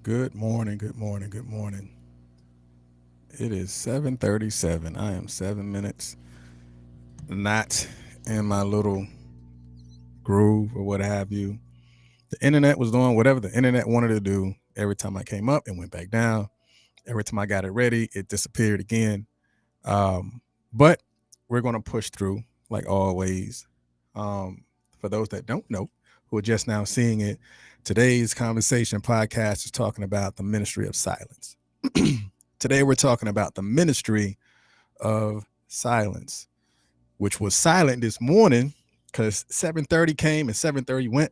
Good morning, good morning, good morning. It is 7:37. I am 7 minutes not in my little groove or what have you. The internet was doing whatever the internet wanted to do. Every time I came up, it went back down. Every time I got it ready, it disappeared again. But we're going to push through like always. For those that don't know, who are just now seeing it, today's conversation podcast is talking about the ministry of silence. Today, we're talking about the ministry of silence, which was silent this morning because 7:30 came and 7:30 went.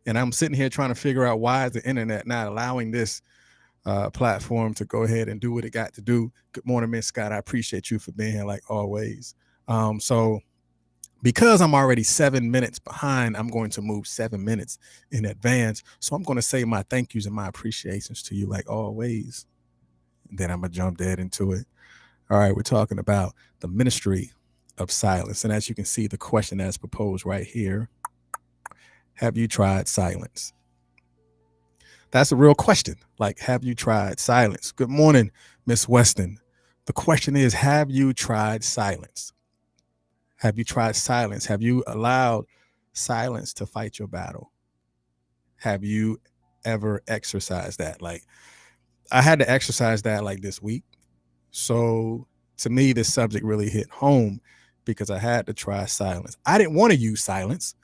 And I'm sitting here trying to figure out why is the internet not allowing this platform to go ahead and do what it got to do. Good morning, Miss Scott. I appreciate you for being here like always. So because I'm already 7 minutes behind, I'm going to move 7 minutes in advance. So I'm going to say my thank yous and my appreciations to you like always. And then I'm going to jump dead into it. All right, we're talking about the ministry of silence. And as you can see, the question that's proposed right here, have you tried silence? That's a real question. Like, have you tried silence? Good morning, Miss Weston. The question is, have you tried silence? Have you tried silence? Have you allowed silence to fight your battle? Have you ever exercised that? Like, I had to exercise that like this week. So to me, this subject really hit home because I had to try silence. I didn't want to use silence,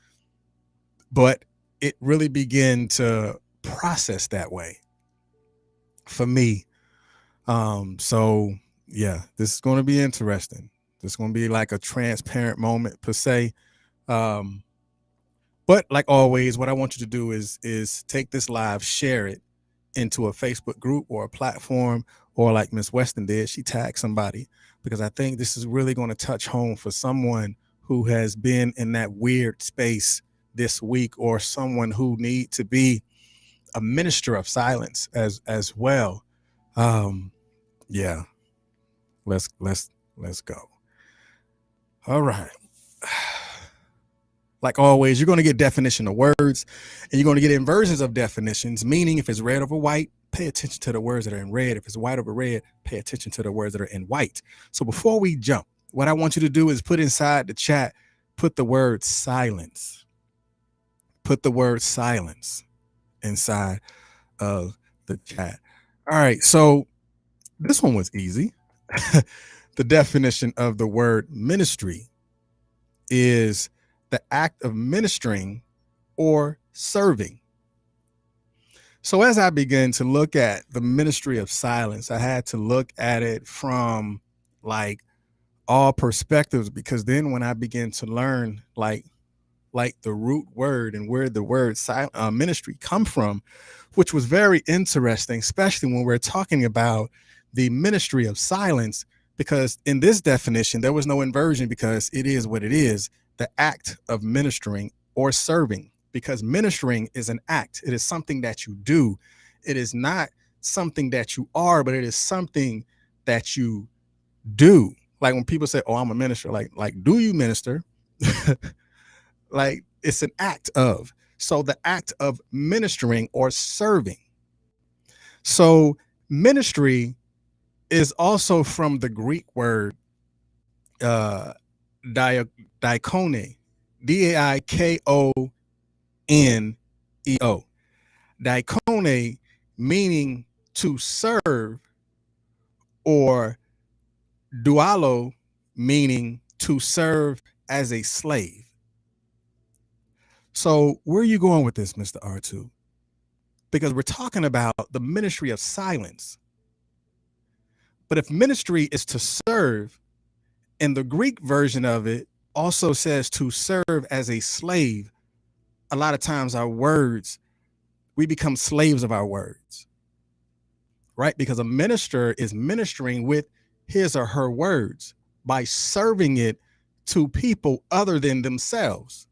but it really began to process that way for me. So yeah, this is going to be interesting. This is going to be like a transparent moment per se. Um, but like always, what I want you to do is take this live, share it into a Facebook group or a platform, or like Miss Weston did, she tagged somebody because I think this is really going to touch home for someone who has been in that weird space this week, or someone who need to be a minister of silence as well. Um, yeah, let's go. All right. Like always, you're going to get definition of words, and you're going to get inversions of definitions, meaning if it's red over white, pay attention to the words that are in red. If it's white over red, pay attention to the words that are in white. So before we jump, what I want you to do is put inside the chat, put the word silence. Put the word silence inside of the chat. All right, so this one was easy. The definition of the word ministry is the act of ministering or serving. So as I began to look at the ministry of silence, I had to look at it from like all perspectives, because then when I began to learn like the root word and where the word ministry come from, which was very interesting, especially when we're talking about the ministry of silence, because in this definition, there was no inversion because it is what it is, the act of ministering or serving, because ministering is an act. It is something that you do. It is not something that you are, but it is something that you do. Like when people say, oh, I'm a minister, like, do you minister? Like it's an act of. So the act of ministering or serving. So ministry is also from the Greek word uh, diakone, Daikone. Diakone meaning to serve, or dualo meaning to serve as a slave. So where are you going with this, Mr. R2? Because we're talking about the ministry of silence. But if ministry is to serve, and the Greek version of it also says to serve as a slave, a lot of times our words, we become slaves of our words, right? Because a minister is ministering with his or her words by serving it to people other than themselves.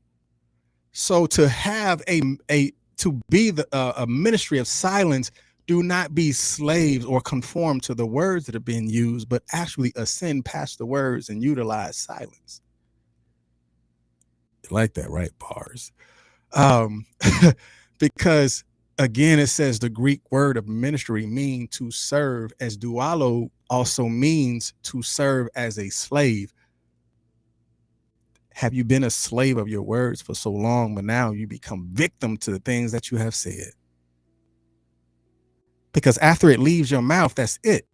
So to have to be a ministry of silence, do not be slaves or conform to the words that are being used, but actually ascend past the words and utilize silence. You like that, right? Bars. Um, because Again, it says the Greek word of ministry mean to serve, as doualo also means to serve as a slave. Have you been a slave of your words for so long, but now you become victim to the things that you have said? Because after it leaves your mouth, that's it.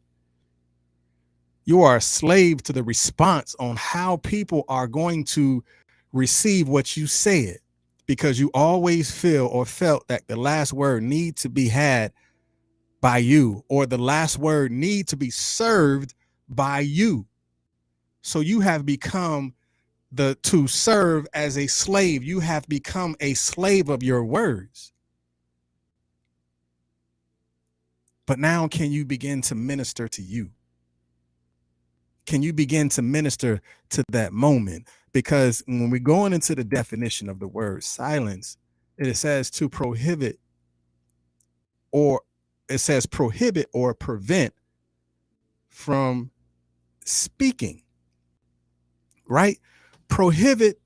You are a slave to the response on how people are going to receive what you said, because you always feel or felt that the last word need to be had by you, or the last word need to be served by you. So you have become to serve as a slave. You have become a slave of your words. But now can you begin to minister to you? Can you begin to minister to that moment? Because when we're going into the definition of the word silence, it says to prohibit, or it says prohibit or prevent from speaking, right? Prohibit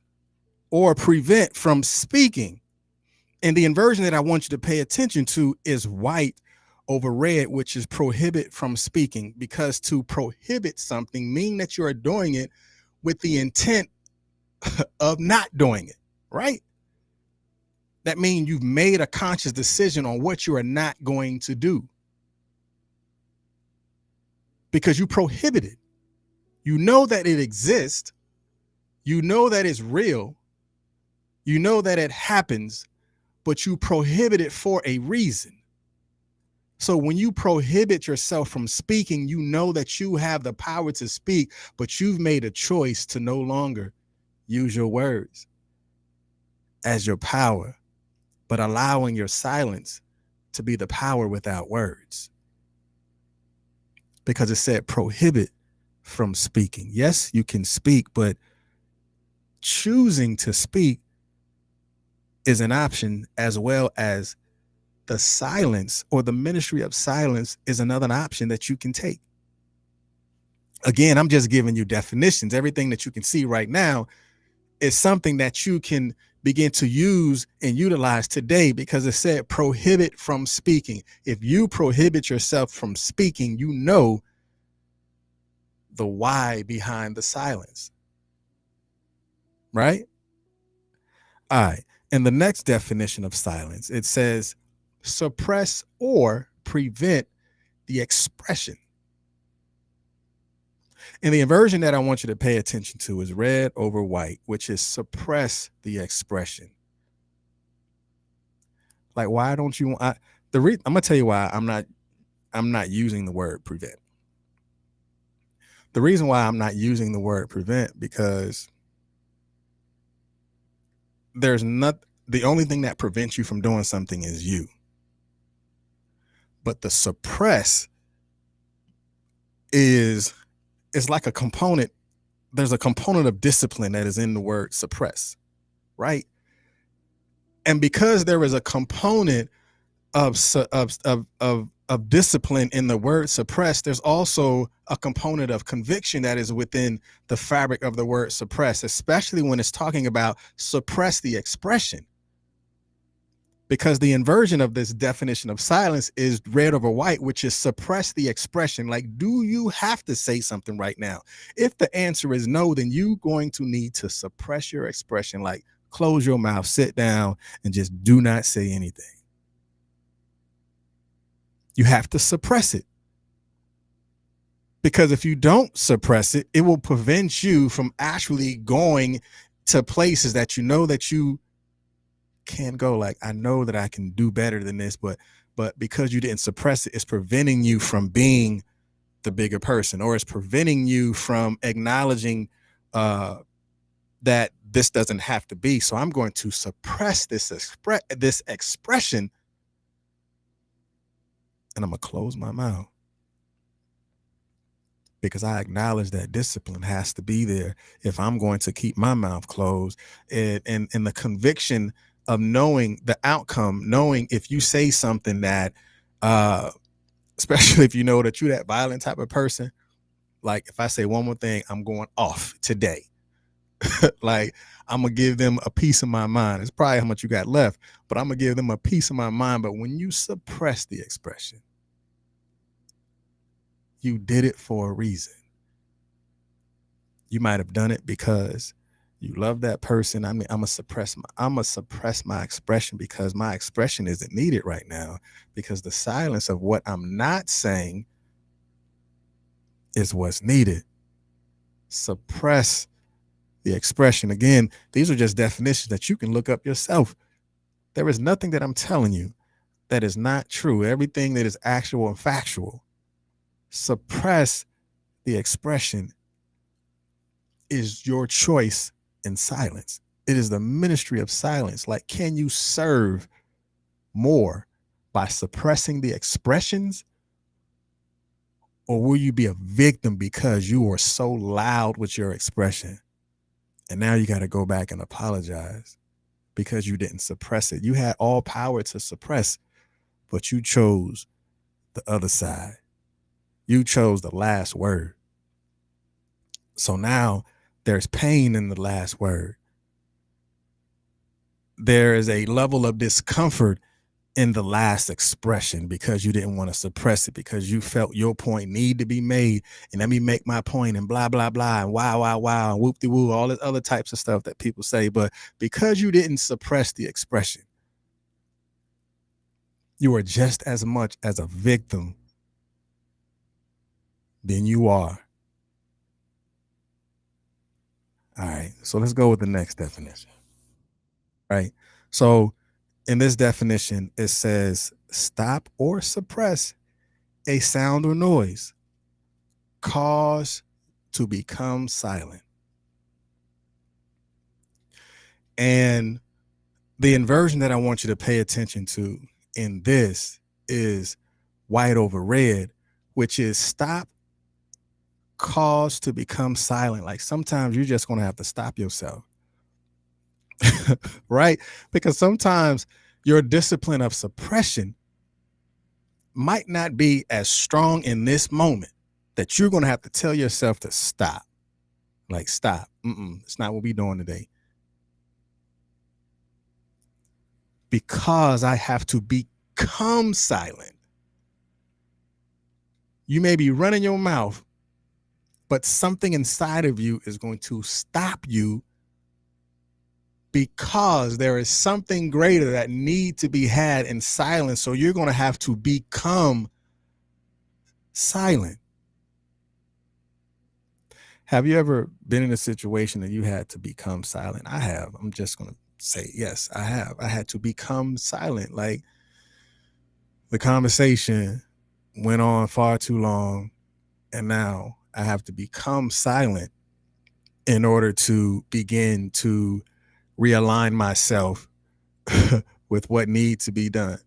or prevent from speaking. And the inversion that I want you to pay attention to is white over red, which is prohibit from speaking, because to prohibit something means that you are doing it with the intent of not doing it, right? That means you've made a conscious decision on what you are not going to do, because you prohibit it. You know that it exists. You know that it's real. You know that it happens, but you prohibit it for a reason. So when you prohibit yourself from speaking, you know that you have the power to speak, but you've made a choice to no longer use your words as your power, but allowing your silence to be the power without words. Because it said prohibit from speaking. Yes, you can speak, but choosing to speak is an option, as well as the silence, or the ministry of silence, is another option that you can take. Again, I'm just giving you definitions. Everything that you can see right now is something that you can begin to use and utilize today, because it said prohibit from speaking. If you prohibit yourself from speaking, you know the why behind the silence, right? All right. And the next definition of silence, it says suppress or prevent the expression. And the inversion that I want you to pay attention to is red over white, which is suppress the expression. Like, why don't you? I'm gonna tell you why I'm not using the word prevent. The reason why I'm not using the word prevent, because there's not, the only thing that prevents you from doing something is you. But the suppress is like a component. There's a component of discipline that is in the word suppress, right? And because there is a component of discipline in the word suppress, there's also a component of conviction that is within the fabric of the word suppress, especially when it's talking about suppress the expression. Because the inversion of this definition of silence is red over white, which is suppress the expression. Like, do you have to say something right now? If the answer is no, then you're going to need to suppress your expression, like close your mouth, sit down, and just do not say anything. You have to suppress it. Because if you don't suppress it, it will prevent you from actually going to places that you know that you can go. Like, I know that I can do better than this, but because you didn't suppress it, it's preventing you from being the bigger person, or it's preventing you from acknowledging that this doesn't have to be. So I'm going to suppress this expression, and I'm gonna close my mouth, because I acknowledge that discipline has to be there if I'm going to keep my mouth closed. And the conviction of knowing the outcome, knowing if you say something that, especially if you know that you're that violent type of person, like if I say one more thing, I'm going off today. Like, I'm gonna give them a piece of my mind. It's probably how much you got left, but I'm gonna give them a piece of my mind. But when you suppress the expression, you did it for a reason. You might have done it because you love that person. I mean, I'm gonna suppress my expression because my expression isn't needed right now, because the silence of what I'm not saying is what's needed. Suppress the expression. Again, these are just definitions that you can look up yourself. There is nothing that I'm telling you that is not true. Everything that is actual and factual. Suppress the expression is your choice in silence. It is the ministry of silence. Like, can you serve more by suppressing the expressions, or will you be a victim because you were so loud with your expression? And now you got to go back and apologize because you didn't suppress it. You had all power to suppress, but you chose the other side. You chose the last word. So now there's pain in the last word. There is a level of discomfort in the last expression because you didn't want to suppress it, because you felt your point need to be made, and let me make my point, and blah blah blah, and wow and whoop de woo, all the other types of stuff that people say. But because you didn't suppress the expression, you are just as much as a victim than you are. All right, so let's go with the next definition. Right, so in this definition it says stop or suppress a sound or noise cause to become silent. And the inversion that I want you to pay attention to in this is white over red, which is stop, cause to become silent. Like, sometimes you're just going to have to stop yourself, right? Because sometimes your discipline of suppression might not be as strong in this moment, that you're going to have to tell yourself to stop. Like, stop. It's not what we're doing today. Because I have to become silent. You may be running your mouth, but something inside of you is going to stop you, because there is something greater that needs to be had in silence. So you're going to have to become silent. Have you ever been in a situation that you had to become silent? I have. I'm just going to say, yes, I have. I had to become silent. Like, the conversation went on far too long, and now I have to become silent in order to begin to realign myself with what needs to be done.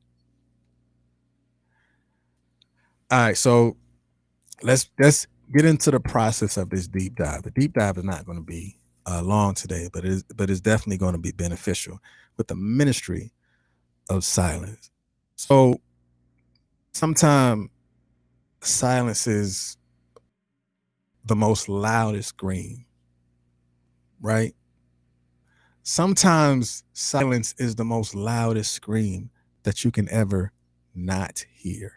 All right, so let's get into the process of this deep dive. The deep dive is not going to be long today, but it's definitely going to be beneficial with the ministry of silence. So sometimes silence is the most loudest scream, right? Sometimes silence is the most loudest scream that you can ever not hear.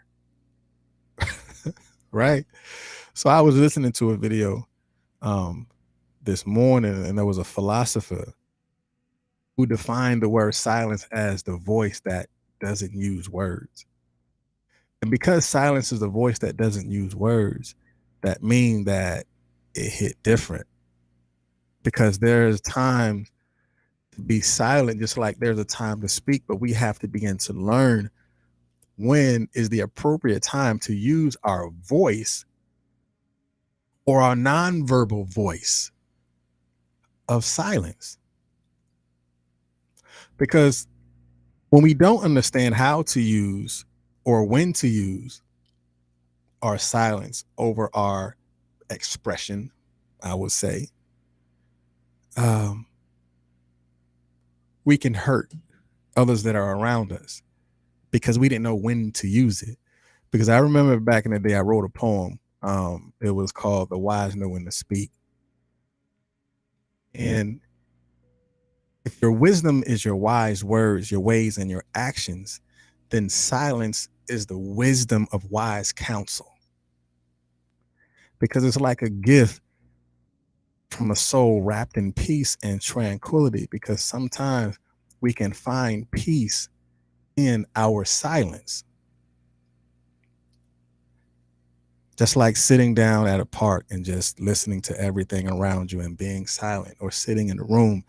Right? So I was listening to a video um, this morning, and there was a philosopher who defined the word silence as the voice that doesn't use words. And because silence is the voice that doesn't use words, that means that it hit different, because there's time to be silent, just like there's a time to speak, but we have to begin to learn when is the appropriate time to use our voice, or our nonverbal voice of silence. Because when we don't understand how to use or when to use our silence over our expression, I would say, um, we can hurt others that are around us because we didn't know when to use it. Because I remember back in the day, I wrote a poem. It was called "The Wise Know When to Speak," And if your wisdom is your wise words, your ways, and your actions, then silence is the wisdom of wise counsel. Because it's like a gift from a soul wrapped in peace and tranquility. Because sometimes we can find peace in our silence. Just like sitting down at a park and just listening to everything around you and being silent, or sitting in a room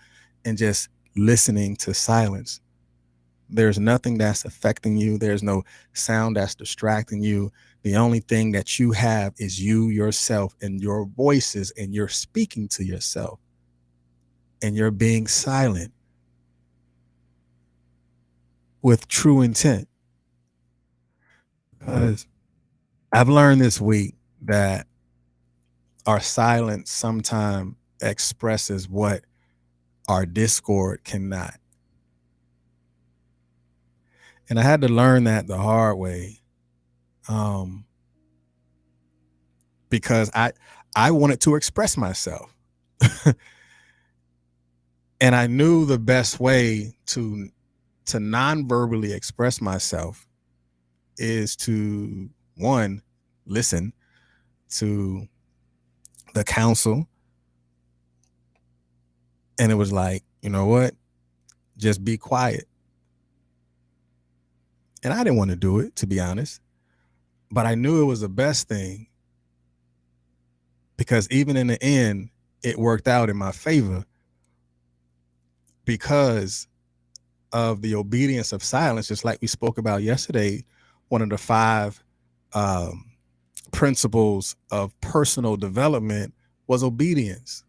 and just listening to silence. There's nothing that's affecting you. There's no sound that's distracting you. The only thing that you have is you, yourself, and your voices, and you're speaking to yourself, and you're being silent with true intent. Because I've learned this week that our silence sometimes expresses what our discord cannot. And I had to learn that the hard way, um, because I wanted to express myself. And I knew the best way to non-verbally express myself is to, one, listen to the counsel. And it was like, you know what? Just be quiet. And I didn't want to do it, to be honest, but I knew it was the best thing, because even in the end, it worked out in my favor because of the obedience of silence. Just like we spoke about yesterday, one of the five um, principles of personal development was obedience.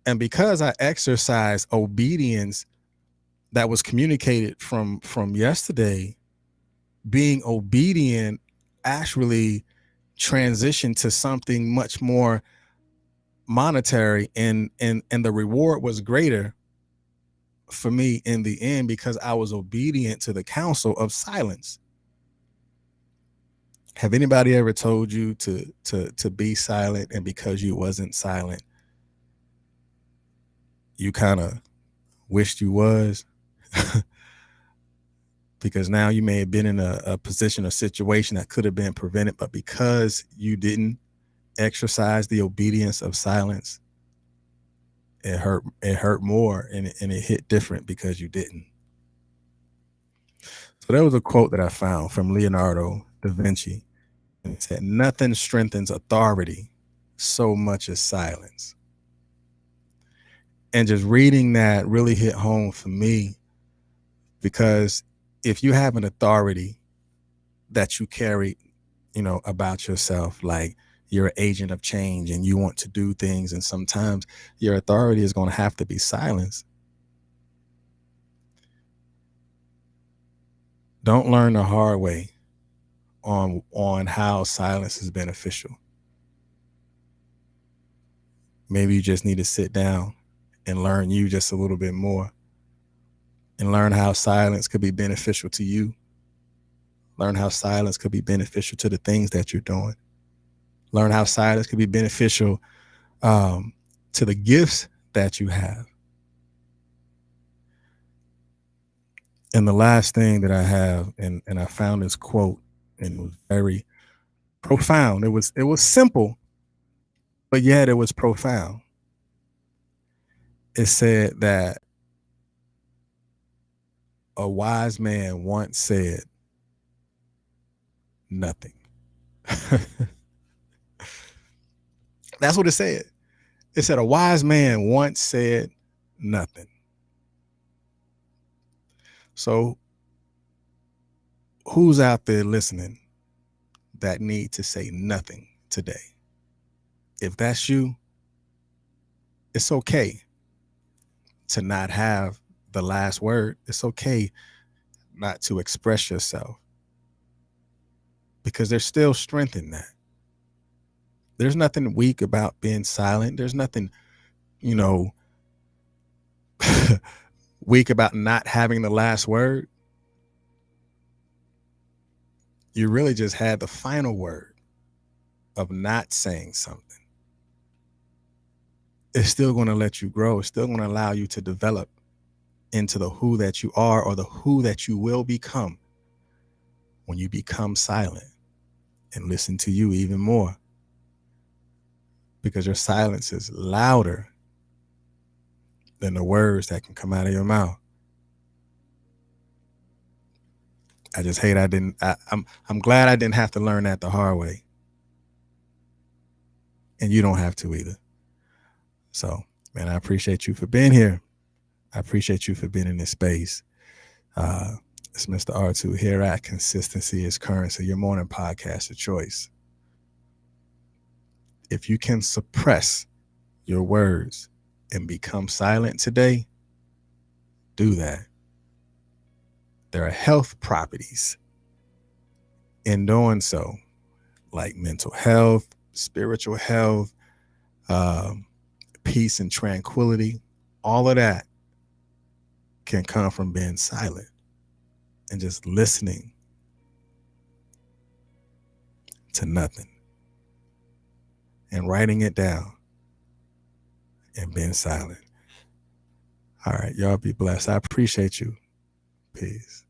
And because I exercised obedience that was communicated from yesterday, being obedient actually transitioned to something much more monetary, and the reward was greater for me in the end, because I was obedient to the counsel of silence. Have anybody ever told you to be silent, and because you wasn't silent, you kind of wished you was? Because now you may have been in a position or situation that could have been prevented, but because you didn't exercise the obedience of silence, it hurt more, and it hit different because you didn't. So there was a quote that I found from Leonardo da Vinci, and it said, "Nothing strengthens authority so much as silence." And just reading that really hit home for me, because if you have an authority that you carry, about yourself, like you're an agent of change and you want to do things, and sometimes your authority is going to have to be silenced. Don't learn the hard way on how silence is beneficial. Maybe you just need to sit down and learn you just a little bit more, and learn how silence could be beneficial to you. Learn how silence could be beneficial to the things that you're doing. Learn how silence could be beneficial um, to the gifts that you have. And the last thing that I have, and I found this quote, and it was very profound. It was simple, but yet it was profound. It said that a wise man once said nothing. That's what it said. It said a wise man once said nothing. So who's out there listening that need to say nothing today? If that's you, it's okay to not have the last word. It's okay not to express yourself, because there's still strength in that. There's nothing weak about being silent. There's nothing, you know, weak about not having the last word. You really just had the final word of not saying something. it's still going to let you grow. It's still going to allow you to develop into the who that you are, or the who that you will become when you become silent and listen to you even more, because your silence is louder than the words that can come out of your mouth. I just hate I'm glad I didn't have to learn that the hard way. And you don't have to either. So, man, I appreciate you for being here. I appreciate you for being in this space. It's Mr. R2 here at Consistency is Currency, your morning podcast of choice. If you can suppress your words and become silent today, do that. There are health properties in doing so, like mental health, spiritual health, peace and tranquility. All of that can come from being silent and just listening to nothing and writing it down and being silent. All right, y'all be blessed. I appreciate you. Peace.